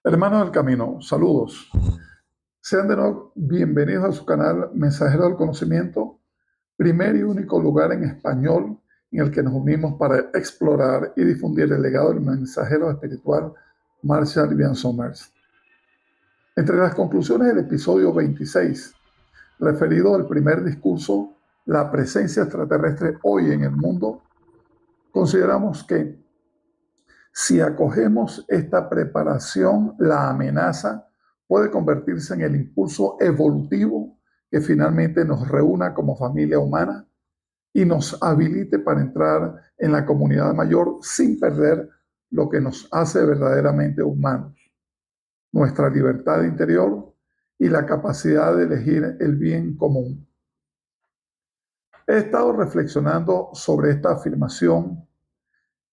Hermanos del Camino, saludos. Sean de nuevo bienvenidos a su canal Mensajero del Conocimiento, primer y único lugar en español en el que nos unimos para explorar y difundir el legado del mensajero espiritual Marshall Ian Summers. Entre las conclusiones del episodio 26, referido al primer discurso, La presencia extraterrestre hoy en el mundo, consideramos que si acogemos esta preparación, la amenaza puede convertirse en el impulso evolutivo que finalmente nos reúna como familia humana y nos habilite para entrar en la comunidad mayor sin perder lo que nos hace verdaderamente humanos, nuestra libertad interior y la capacidad de elegir el bien común. He estado reflexionando sobre esta afirmación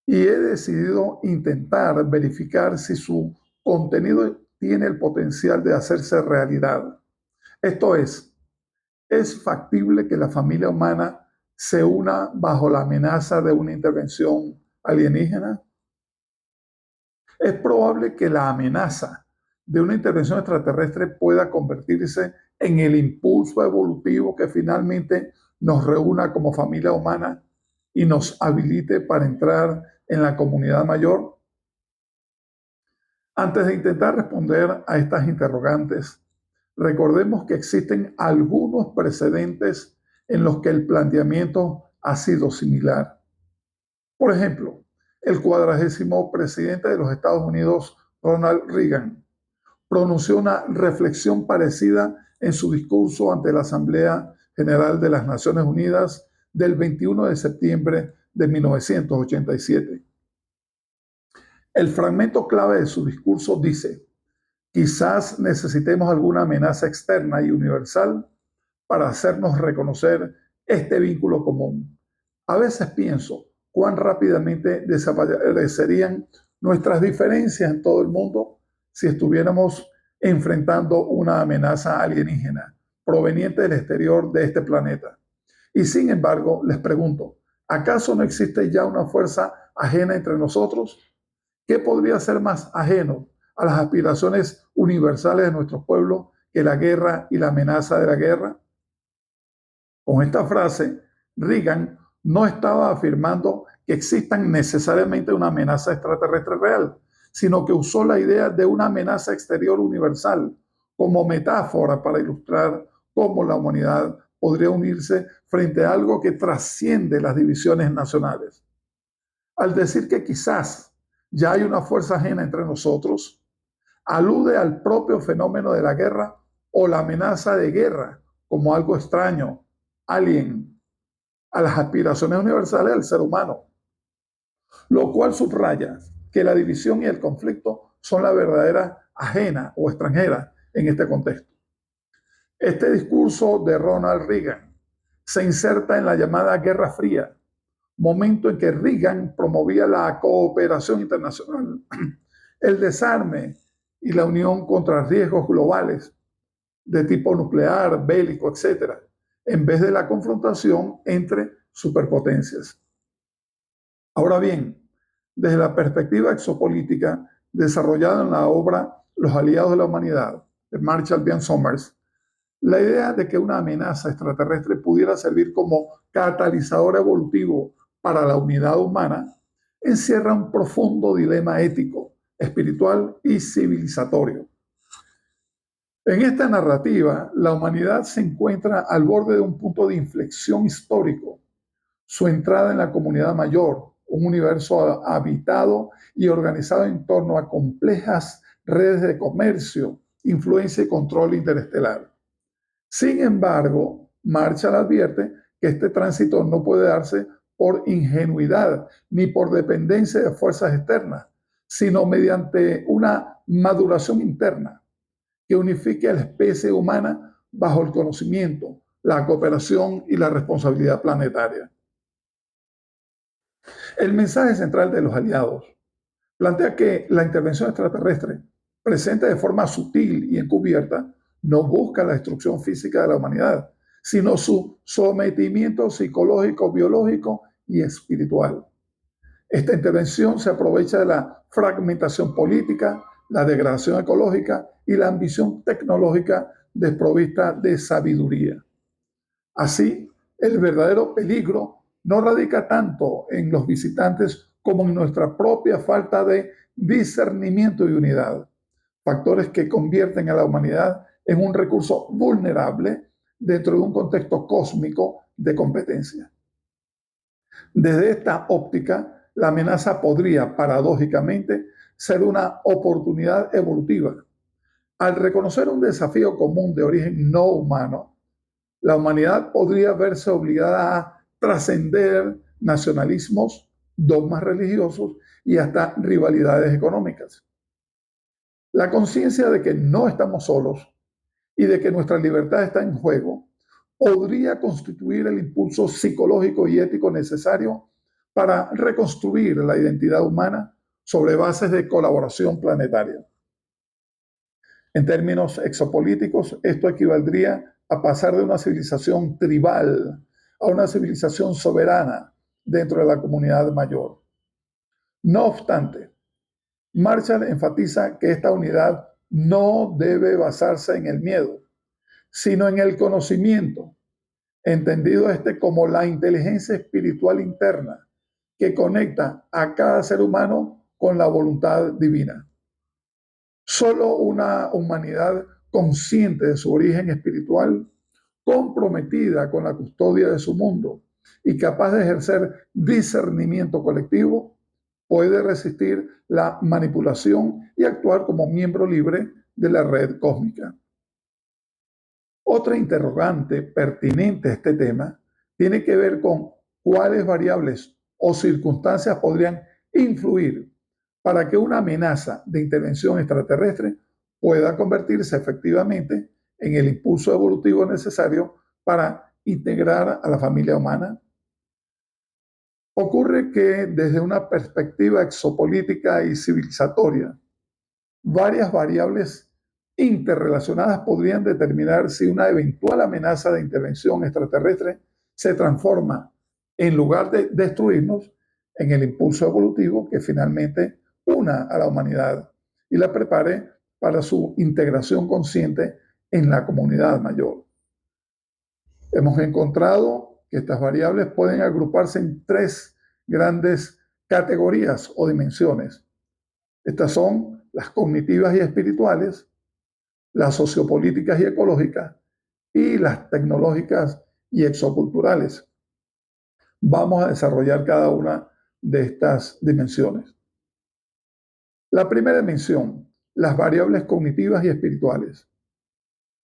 y he decidido intentar verificar si su contenido tiene el potencial de hacerse realidad. Esto ¿es factible que la familia humana se una bajo la amenaza de una intervención alienígena? ¿Es probable que la amenaza de una intervención extraterrestre pueda convertirse en el impulso evolutivo que finalmente nos reúna como familia humana y nos habilite para entrar en la comunidad mayor? Antes de intentar responder a estas interrogantes, recordemos que existen algunos precedentes en los que el planteamiento ha sido similar. Por ejemplo, el 40º presidente de los Estados Unidos, Ronald Reagan, pronunció una reflexión parecida en su discurso ante la Asamblea General de las Naciones Unidas del 21 de septiembre de 1987. El fragmento clave de su discurso dice: quizás necesitemos alguna amenaza externa y universal para hacernos reconocer este vínculo común. A veces pienso cuán rápidamente desaparecerían nuestras diferencias en todo el mundo si estuviéramos enfrentando una amenaza alienígena proveniente del exterior de este planeta. Y sin embargo, les pregunto, ¿acaso no existe ya una fuerza ajena entre nosotros? ¿Qué podría ser más ajeno a las aspiraciones universales de nuestro pueblo que la guerra y la amenaza de la guerra? Con esta frase, Reagan no estaba afirmando que existan necesariamente una amenaza extraterrestre real, sino que usó la idea de una amenaza exterior universal como metáfora para ilustrar cómo la humanidad podría unirse frente a algo que trasciende las divisiones nacionales. Al decir que quizás ya hay una fuerza ajena entre nosotros, alude al propio fenómeno de la guerra o la amenaza de guerra como algo extraño, alien, a las aspiraciones universales del ser humano, lo cual subraya que la división y el conflicto son la verdadera ajena o extranjera en este contexto. Este discurso de Ronald Reagan se inserta en la llamada Guerra Fría, momento en que Reagan promovía la cooperación internacional, el desarme y la unión contra riesgos globales de tipo nuclear, bélico, etcétera, en vez de la confrontación entre superpotencias. Ahora bien, desde la perspectiva exopolítica desarrollada en la obra Los aliados de la humanidad, de Marshall Ian Summers, la idea de que una amenaza extraterrestre pudiera servir como catalizador evolutivo para la unidad humana encierra un profundo dilema ético, espiritual y civilizatorio. En esta narrativa, la humanidad se encuentra al borde de un punto de inflexión histórico. Su entrada en la comunidad mayor, un universo habitado y organizado en torno a complejas redes de comercio, influencia y control interestelar. Sin embargo, Marshall advierte que este tránsito no puede darse por ingenuidad ni por dependencia de fuerzas externas, sino mediante una maduración interna que unifique a la especie humana bajo el conocimiento, la cooperación y la responsabilidad planetaria. El mensaje central de los aliados plantea que la intervención extraterrestre, presente de forma sutil y encubierta, no busca la destrucción física de la humanidad, sino su sometimiento psicológico, biológico y espiritual. Esta intervención se aprovecha de la fragmentación política, la degradación ecológica y la ambición tecnológica desprovista de sabiduría. Así, el verdadero peligro no radica tanto en los visitantes como en nuestra propia falta de discernimiento y unidad, factores que convierten a la humanidad en un recurso vulnerable dentro de un contexto cósmico de competencia. Desde esta óptica, la amenaza podría, paradójicamente, ser una oportunidad evolutiva. Al reconocer un desafío común de origen no humano, la humanidad podría verse obligada a trascender nacionalismos, dogmas religiosos y hasta rivalidades económicas. La conciencia de que no estamos solos y de que nuestra libertad está en juego podría constituir el impulso psicológico y ético necesario para reconstruir la identidad humana sobre bases de colaboración planetaria. En términos exopolíticos, esto equivaldría a pasar de una civilización tribal a una civilización soberana dentro de la comunidad mayor. No obstante, Marshall enfatiza que esta unidad no debe basarse en el miedo, sino en el conocimiento, entendido este como la inteligencia espiritual interna que conecta a cada ser humano con la voluntad divina. Solo una humanidad consciente de su origen espiritual, comprometida con la custodia de su mundo y capaz de ejercer discernimiento colectivo, puede resistir la manipulación y actuar como miembro libre de la red cósmica. Otra interrogante pertinente a este tema tiene que ver con cuáles variables o circunstancias podrían influir para que una amenaza de intervención extraterrestre pueda convertirse efectivamente en el impulso evolutivo necesario para integrar a la familia humana. Ocurre que desde una perspectiva exopolítica y civilizatoria, varias variables interrelacionadas podrían determinar si una eventual amenaza de intervención extraterrestre se transforma, en lugar de destruirnos, en el impulso evolutivo que finalmente una a la humanidad y la prepare para su integración consciente en la comunidad mayor. Hemos encontrado que estas variables pueden agruparse en tres grandes categorías o dimensiones. Estas son las cognitivas y espirituales, las sociopolíticas y ecológicas y las tecnológicas y exoculturales. Vamos a desarrollar cada una de estas dimensiones. La primera dimensión, las variables cognitivas y espirituales.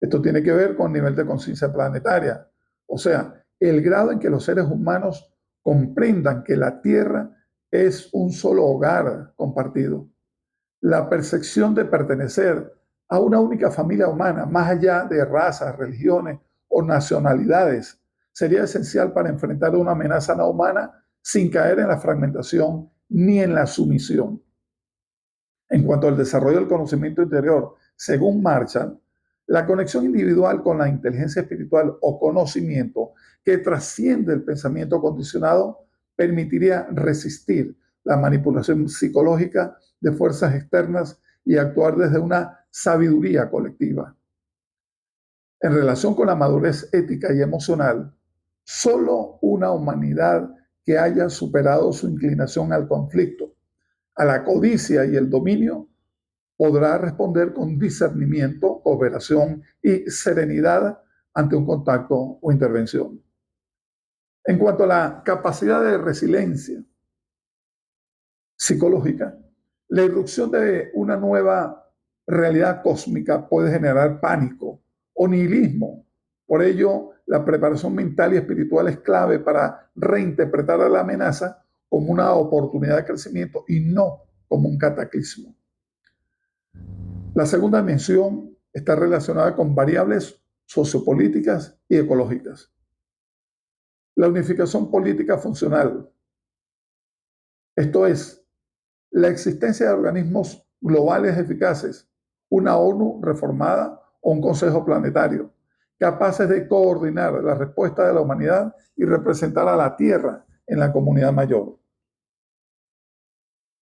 Esto tiene que ver con el nivel de conciencia planetaria, o sea, el grado en que los seres humanos comprendan que la Tierra es un solo hogar compartido. La percepción de pertenecer a una única familia humana, más allá de razas, religiones o nacionalidades, sería esencial para enfrentar una amenaza no humana sin caer en la fragmentación ni en la sumisión. En cuanto al desarrollo del conocimiento interior, según Marshall, la conexión individual con la inteligencia espiritual o conocimiento que trasciende el pensamiento condicionado permitiría resistir la manipulación psicológica de fuerzas externas y actuar desde una sabiduría colectiva. En relación con la madurez ética y emocional, solo una humanidad que haya superado su inclinación al conflicto, a la codicia y el dominio, podrá responder con discernimiento, cooperación y serenidad ante un contacto o intervención. En cuanto a la capacidad de resiliencia psicológica, la irrupción de una nueva realidad cósmica puede generar pánico o nihilismo. Por ello, la preparación mental y espiritual es clave para reinterpretar a la amenaza como una oportunidad de crecimiento y no como un cataclismo. La segunda dimensión está relacionada con variables sociopolíticas y ecológicas. La unificación política funcional, esto es, la existencia de organismos globales eficaces, una ONU reformada o un Consejo Planetario, capaces de coordinar la respuesta de la humanidad y representar a la Tierra en la comunidad mayor.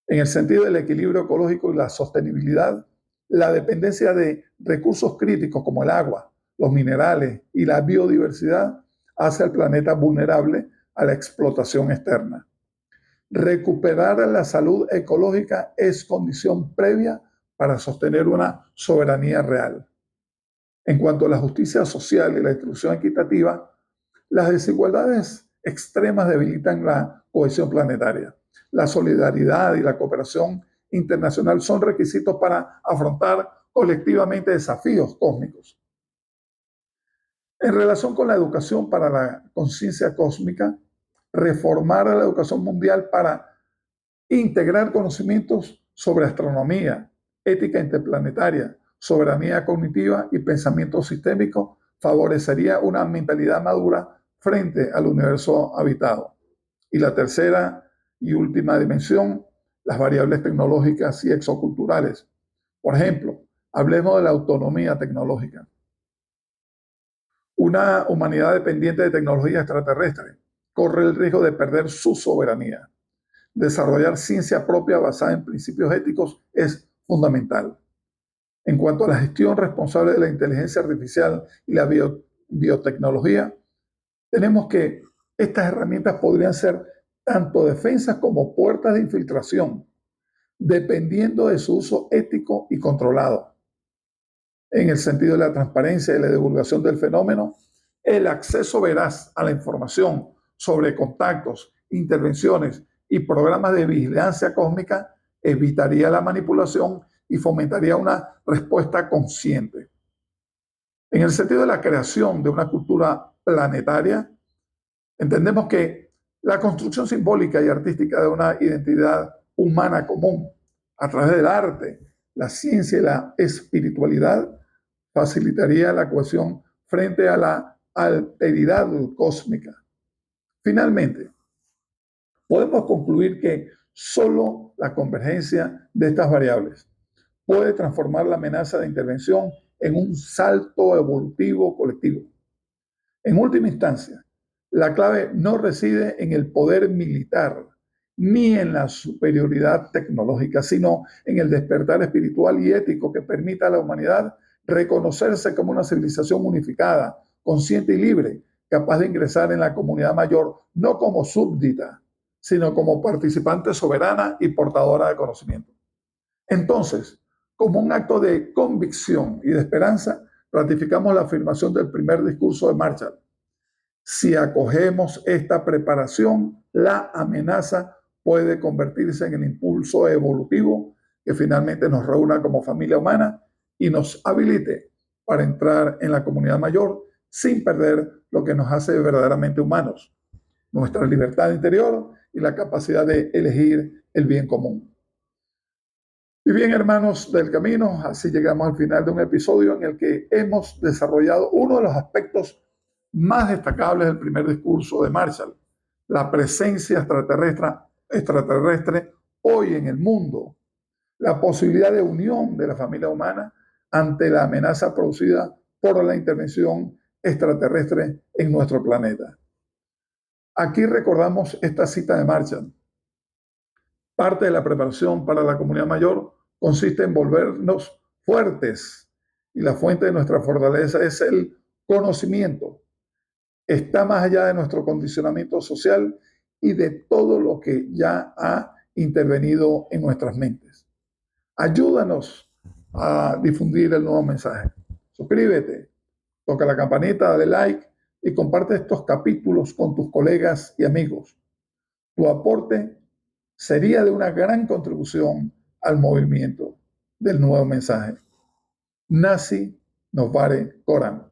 En el sentido del equilibrio ecológico y la sostenibilidad, la dependencia de recursos críticos como el agua, los minerales y la biodiversidad hace al planeta vulnerable a la explotación externa. Recuperar la salud ecológica es condición previa para sostener una soberanía real. En cuanto a la justicia social y la distribución equitativa, las desigualdades extremas debilitan la cohesión planetaria. La solidaridad y la cooperación internacional son requisitos para afrontar colectivamente desafíos cósmicos. En relación con la educación para la conciencia cósmica, reformar la educación mundial para integrar conocimientos sobre astronomía, ética interplanetaria, soberanía cognitiva y pensamiento sistémico favorecería una mentalidad madura frente al universo habitado. Y la tercera y última dimensión, las variables tecnológicas y exoculturales. Por ejemplo, hablemos de la autonomía tecnológica. Una humanidad dependiente de tecnología extraterrestre corre el riesgo de perder su soberanía. Desarrollar ciencia propia basada en principios éticos es fundamental. En cuanto a la gestión responsable de la inteligencia artificial y la biotecnología, tenemos que estas herramientas podrían ser tanto defensas como puertas de infiltración, dependiendo de su uso ético y controlado. En el sentido de la transparencia y la divulgación del fenómeno, el acceso veraz a la información sobre contactos, intervenciones y programas de vigilancia cósmica evitaría la manipulación y fomentaría una respuesta consciente. En el sentido de la creación de una cultura planetaria, entendemos que la construcción simbólica y artística de una identidad humana común a través del arte, la ciencia y la espiritualidad facilitaría la cohesión frente a la alteridad cósmica. Finalmente, podemos concluir que solo la convergencia de estas variables puede transformar la amenaza de intervención en un salto evolutivo colectivo. En última instancia, la clave no reside en el poder militar ni en la superioridad tecnológica, sino en el despertar espiritual y ético que permita a la humanidad reconocerse como una civilización unificada, consciente y libre, capaz de ingresar en la comunidad mayor, no como súbdita, sino como participante soberana y portadora de conocimiento. Entonces, como un acto de convicción y de esperanza, ratificamos la afirmación del primer discurso de Marshall. Si acogemos esta preparación, la amenaza puede convertirse en el impulso evolutivo que finalmente nos reúna como familia humana y nos habilite para entrar en la comunidad mayor sin perder lo que nos hace verdaderamente humanos, nuestra libertad interior y la capacidad de elegir el bien común. Y bien, hermanos del camino, así llegamos al final de un episodio en el que hemos desarrollado uno de los aspectos más destacables del primer discurso de Marshall, la presencia extraterrestre hoy en el mundo, la posibilidad de unión de la familia humana ante la amenaza producida por la intervención extraterrestre en nuestro planeta. Aquí recordamos esta cita de Marshall. Parte de la preparación para la comunidad mayor consiste en volvernos fuertes y la fuente de nuestra fortaleza es el conocimiento. Está más allá de nuestro condicionamiento social y de todo lo que ya ha intervenido en nuestras mentes. Ayúdanos a difundir el nuevo mensaje. Suscríbete, toca la campanita, dale like y comparte estos capítulos con tus colegas y amigos. Tu aporte sería de una gran contribución al movimiento del nuevo mensaje. Nasi Novare Coram.